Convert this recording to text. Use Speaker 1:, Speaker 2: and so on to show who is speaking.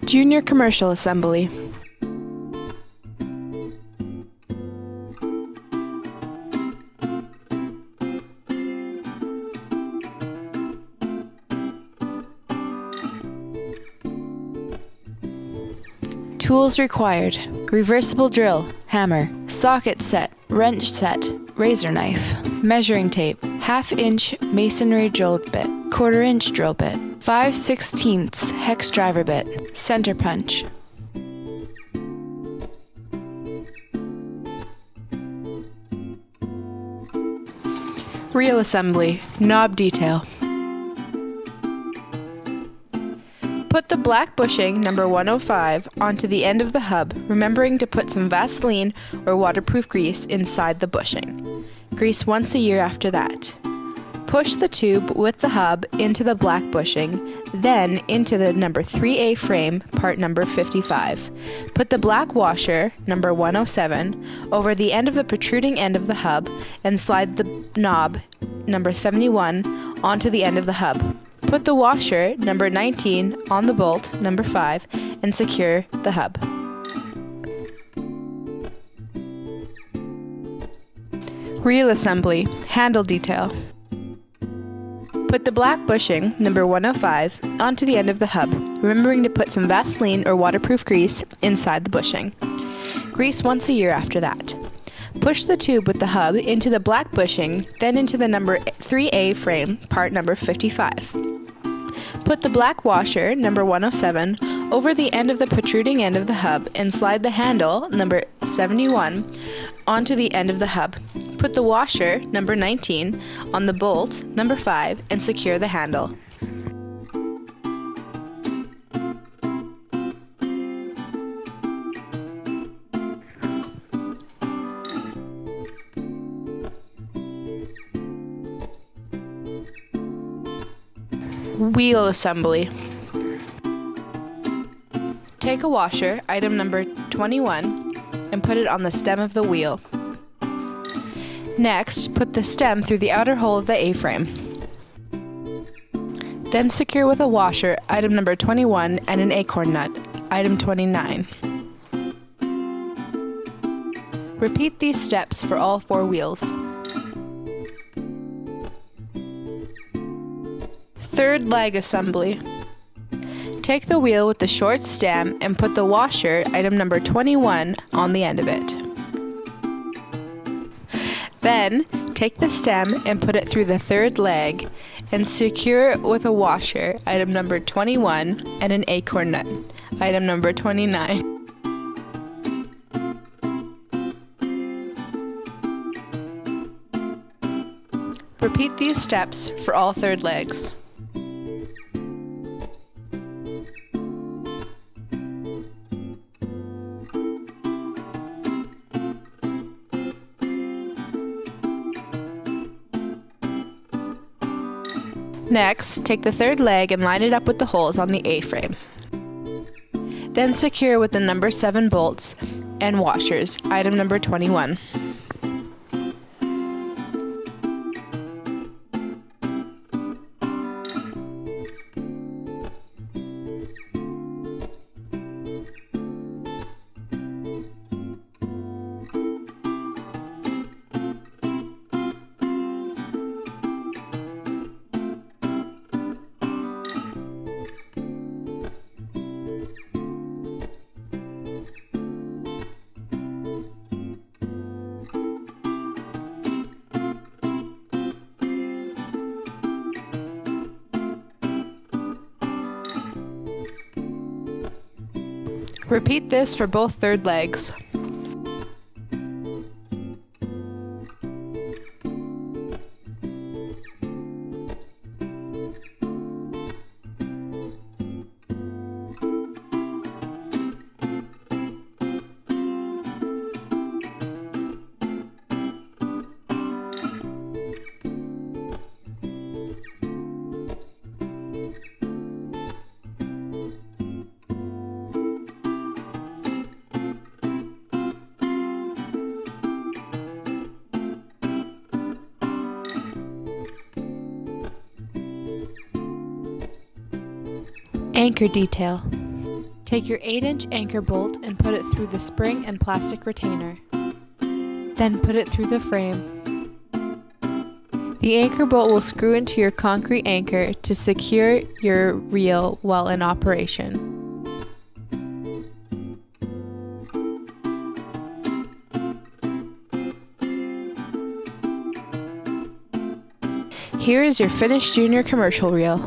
Speaker 1: Junior commercial assembly. Tools required: reversible drill, hammer, socket set, wrench set, razor knife, measuring tape, 1/2-inch masonry drill bit, 1/4-inch drill bit, 5/16 hex driver bit, center punch. Reel assembly, knob detail. Put the black bushing, number 105, onto the end of the hub, remembering to put some Vaseline or waterproof grease inside the bushing. Grease once a year after that. Push the tube with the hub into the black bushing, then into the number 3A frame, part number 55. Put the black washer, number 107, over the end of the protruding end of the hub and slide the knob, number 71, onto the end of the hub. Put the washer, number 19, on the bolt, number 5, and secure the hub. Reel assembly, handle detail. Put the black bushing, number 105, onto the end of the hub, remembering to put some Vaseline or waterproof grease inside the bushing. Grease once a year after that. Push the tube with the hub into the black bushing, then into the number 3A frame, part number 55. Put the black washer, number 107, over the end of the protruding end of the hub and slide the handle, number 71, onto the end of the hub. Put the washer, number 19, on the bolt, number 5, and secure the handle. Wheel assembly. Take a washer, item number 21, and put it on the stem of the wheel. Next, put the stem through the outer hole of the A-frame. Then secure with a washer, item number 21, and an acorn nut, item 29. Repeat these steps for all 4 wheels. Third leg assembly. Take the wheel with the short stem and put the washer, item number 21, on the end of it. Then, take the stem and put it through the third leg and secure it with a washer, item number 21, and an acorn nut, item number 29. Repeat these steps for all third legs. Next, take the third leg and line it up with the holes on the A-frame. Then secure with the number 7 bolts and washers, item number 21. Repeat this for both third legs. Anchor detail. Take your 8-inch anchor bolt and put it through the spring and plastic retainer. Then put it through the frame. The anchor bolt will screw into your concrete anchor to secure your reel while in operation. Here is your finished junior commercial reel.